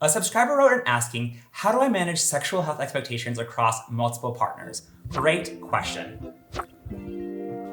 A subscriber wrote in asking, how do I manage sexual health expectations across multiple partners? Great question.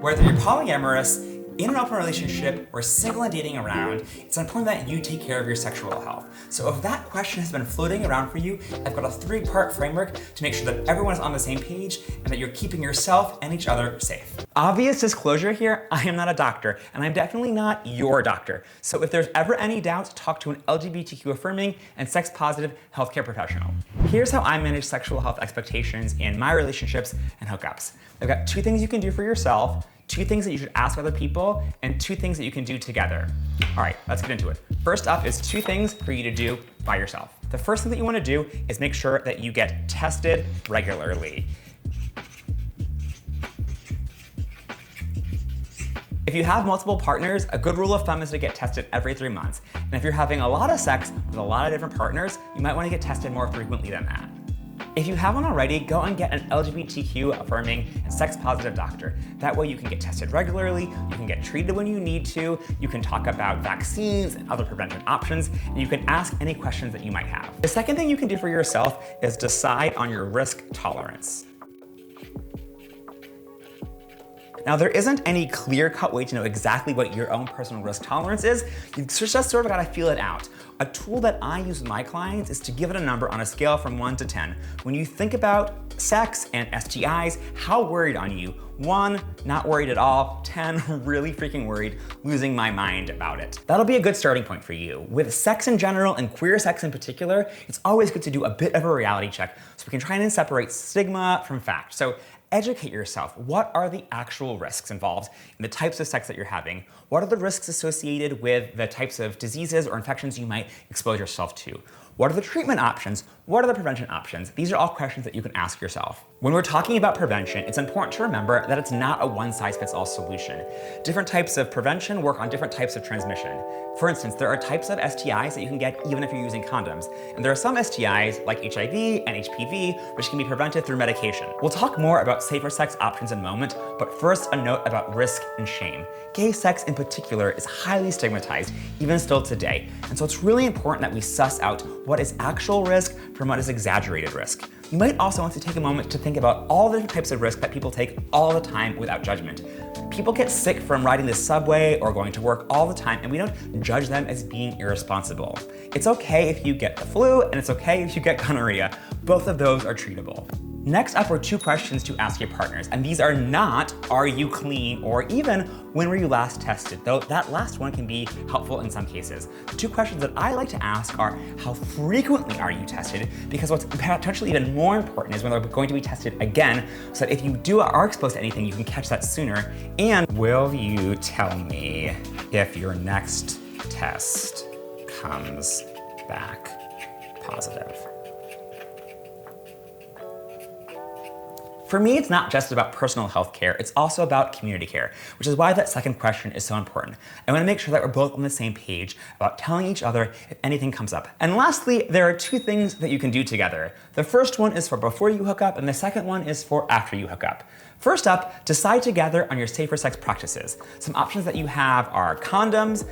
Whether you're polyamorous, in an open relationship, or single and dating around, it's important that you take care of your sexual health. So if that question has been floating around for you, I've got a 3-part framework to make sure that everyone is on the same page and that you're keeping yourself and each other safe. Obvious disclosure here, I am not a doctor, and I'm definitely not your doctor. So if there's ever any doubt, talk to an LGBTQ affirming and sex positive healthcare professional. Here's how I manage sexual health expectations in my relationships and hookups. I've got 2 things you can do for yourself, 2 things that you should ask other people, and 2 things that you can do together. All right, let's get into it. First up is 2 things for you to do by yourself. The first thing that you want to do is make sure that you get tested regularly. If you have multiple partners, a good rule of thumb is to get tested every 3 months. And if you're having a lot of sex with a lot of different partners, you might want to get tested more frequently than that. If you haven't already, go and get an LGBTQ affirming and sex positive doctor. That way you can get tested regularly, you can get treated when you need to, you can talk about vaccines and other prevention options, and you can ask any questions that you might have. The second thing you can do for yourself is decide on your risk tolerance. Now, there isn't any clear-cut way to know exactly what your own personal risk tolerance is. You just sort of gotta feel it out. A tool that I use with my clients is to give it a number on a scale from 1 to 10. When you think about sex and STIs, how worried are you? 1, not worried at all. 10, really freaking worried, losing my mind about it. That'll be a good starting point for you. With sex in general and queer sex in particular, it's always good to do a bit of a reality check so we can try and separate stigma from fact. So educate yourself. What are the actual risks involved in the types of sex that you're having? What are the risks associated with the types of diseases or infections you might expose yourself to? What are the treatment options? What are the prevention options? These are all questions that you can ask yourself. When we're talking about prevention, it's important to remember that it's not a one-size-fits-all solution. Different types of prevention work on different types of transmission. For instance, there are types of STIs that you can get even if you're using condoms. And there are some STIs, like HIV and HPV, which can be prevented through medication. We'll talk more about safer sex options in a moment, but first a note about risk and shame. Gay sex in particular is highly stigmatized, even still today. And so it's really important that we suss out what is actual risk from what is exaggerated risk. You might also want to take a moment to think about all the different types of risk that people take all the time without judgment. People get sick from riding the subway or going to work all the time, and we don't judge them as being irresponsible. It's okay if you get the flu, and it's okay if you get gonorrhea. Both of those are treatable. Next up are 2 questions to ask your partners, and these are not, are you clean, or even, when were you last tested, though that last one can be helpful in some cases. The 2 questions that I like to ask are, how frequently are you tested? Because what's potentially even more important is when they're going to be tested again, so that if you are exposed to anything, you can catch that sooner. And will you tell me if your next test comes back positive? For me, it's not just about personal health care, it's also about community care, which is why that second question is so important. I want to make sure that we're both on the same page about telling each other if anything comes up. And lastly, there are 2 things that you can do together. The first one is for before you hook up, and the second one is for after you hook up. First up, decide together on your safer sex practices. Some options that you have are condoms.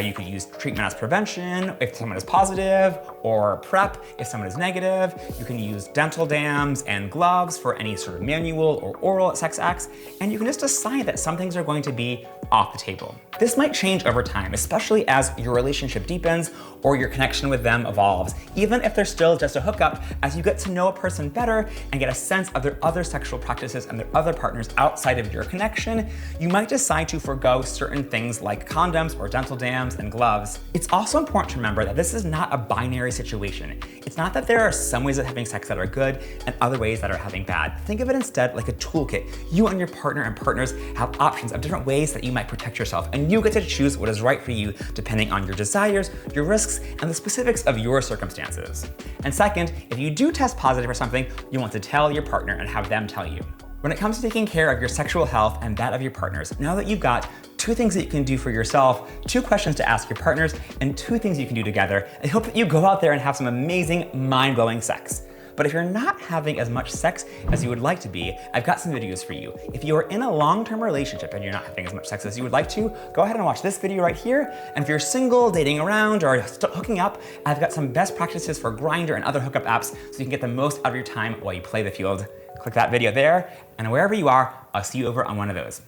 You could use treatment as prevention if someone is positive, or PrEP if someone is negative. You can use dental dams and gloves for any sort of manual or oral sex acts, and you can just decide that some things are going to be off the table. This might change over time, especially as your relationship deepens or your connection with them evolves. Even if they're still just a hookup, as you get to know a person better and get a sense of their other sexual practices and their other partners outside of your connection, you might decide to forego certain things like condoms or dental dams and gloves. It's also important to remember that this is not a binary situation. It's not that there are some ways of having sex that are good and other ways that are having bad. Think of it instead like a toolkit. You and your partner and partners have options of different ways that you might protect yourself, and you get to choose what is right for you depending on your desires, your risks, and the specifics of your circumstances. And second, if you do test positive for something, you want to tell your partner and have them tell you. When it comes to taking care of your sexual health and that of your partners, now that you've got 2 things that you can do for yourself, 2 questions to ask your partners, and 2 things you can do together, I hope that you go out there and have some amazing, mind-blowing sex. But if you're not having as much sex as you would like to be, I've got some videos for you. If you are in a long-term relationship and you're not having as much sex as you would like to, go ahead and watch this video right here. And if you're single, dating around, or hooking up, I've got some best practices for Grindr and other hookup apps so you can get the most out of your time while you play the field. Click that video there, and wherever you are, I'll see you over on one of those.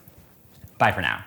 Bye for now.